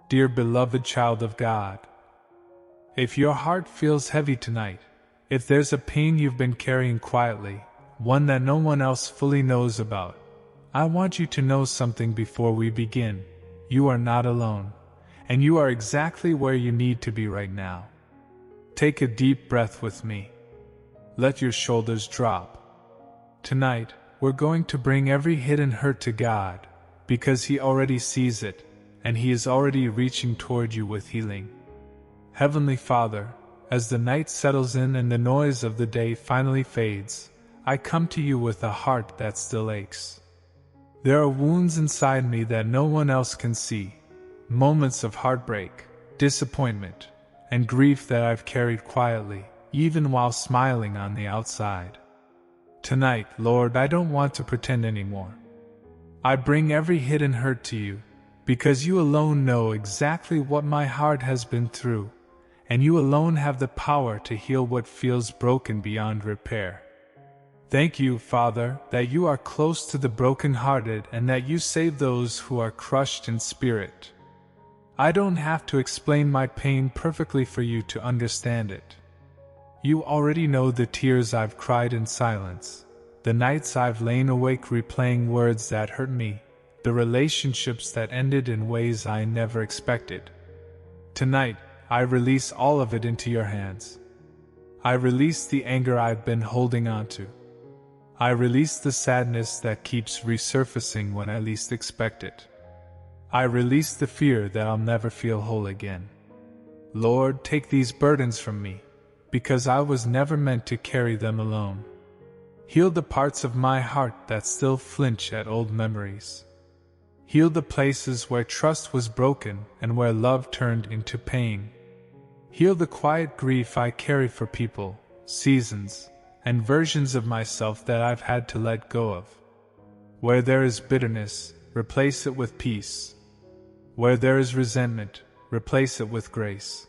Dear beloved child of God, if your heart feels heavy tonight, if there's a pain you've been carrying quietly, one that no one else fully knows about, I want you to know something before we begin. You are not alone, and you are exactly where you need to be right now. Take a deep breath with me. Let your shoulders drop. Tonight, we're going to bring every hidden hurt to God, because He already sees it, and He is already reaching toward you with healing. Heavenly Father, as the night settles in and the noise of the day finally fades, I come to you with a heart that still aches. There are wounds inside me that no one else can see, moments of heartbreak, disappointment, and grief that I've carried quietly, even while smiling on the outside. Tonight, Lord, I don't want to pretend anymore. I bring every hidden hurt to you, because you alone know exactly what my heart has been through, and you alone have the power to heal what feels broken beyond repair. Thank you, Father, that you are close to the brokenhearted and that you save those who are crushed in spirit. I don't have to explain my pain perfectly for you to understand it. You already know the tears I've cried in silence, the nights I've lain awake replaying words that hurt me, the relationships that ended in ways I never expected. Tonight, I release all of it into your hands. I release the anger I've been holding on to. I release the sadness that keeps resurfacing when I least expect it. I release the fear that I'll never feel whole again. Lord, take these burdens from me, because I was never meant to carry them alone. Heal the parts of my heart that still flinch at old memories. Heal the places where trust was broken and where love turned into pain. Heal the quiet grief I carry for people, seasons, and versions of myself that I've had to let go of. Where there is bitterness, replace it with peace. Where there is resentment, replace it with grace.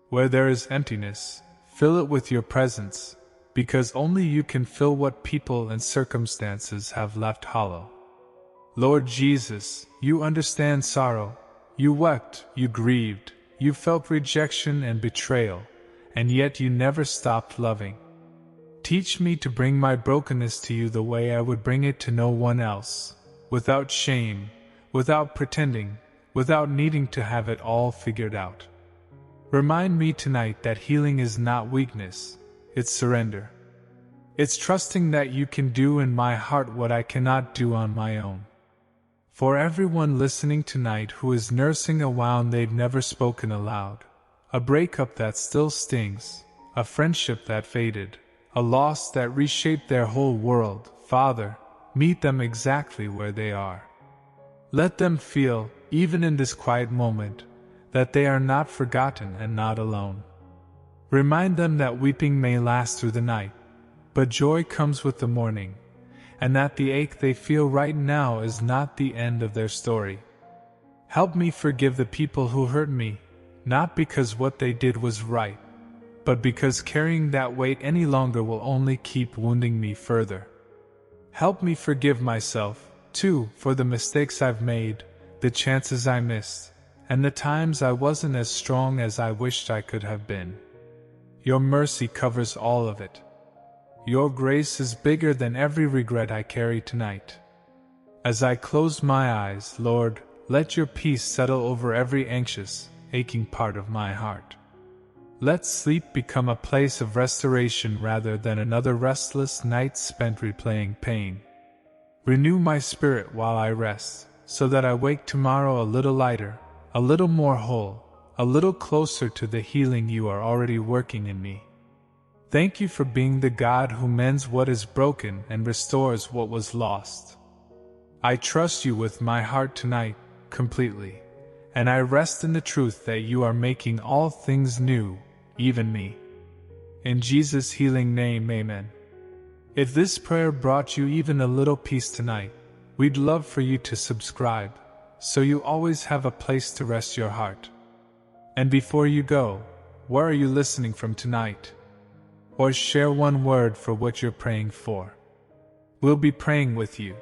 Where there is emptiness, fill it with your presence, because only you can fill what people and circumstances have left hollow. Lord Jesus, you understand sorrow. You wept, you grieved, you felt rejection and betrayal, and yet you never stopped loving. Teach me to bring my brokenness to you the way I would bring it to no one else, without shame, without pretending, without needing to have it all figured out. Remind me tonight that healing is not weakness, it's surrender. It's trusting that you can do in my heart what I cannot do on my own. For everyone listening tonight who is nursing a wound they've never spoken aloud, a breakup that still stings, a friendship that faded, a loss that reshaped their whole world, Father, meet them exactly where they are. Let them feel, even in this quiet moment, that they are not forgotten and not alone. Remind them that weeping may last through the night, but joy comes with the morning, and that the ache they feel right now is not the end of their story. Help me forgive the people who hurt me, not because what they did was right, but because carrying that weight any longer will only keep wounding me further. Help me forgive myself, too, for the mistakes I've made, the chances I missed, and the times I wasn't as strong as I wished I could have been. Your mercy covers all of it. Your grace is bigger than every regret I carry tonight. As I close my eyes, Lord, let your peace settle over every anxious, aching part of my heart. Let sleep become a place of restoration rather than another restless night spent replaying pain. Renew my spirit while I rest, so that I wake tomorrow a little lighter, a little more whole, a little closer to the healing you are already working in me. Thank you for being the God who mends what is broken and restores what was lost. I trust you with my heart tonight, completely, and I rest in the truth that you are making all things new, even me. In Jesus' healing name, amen. If this prayer brought you even a little peace tonight, we'd love for you to subscribe, so you always have a place to rest your heart. And before you go, where are you listening from tonight? Or share one word for what you're praying for. We'll be praying with you.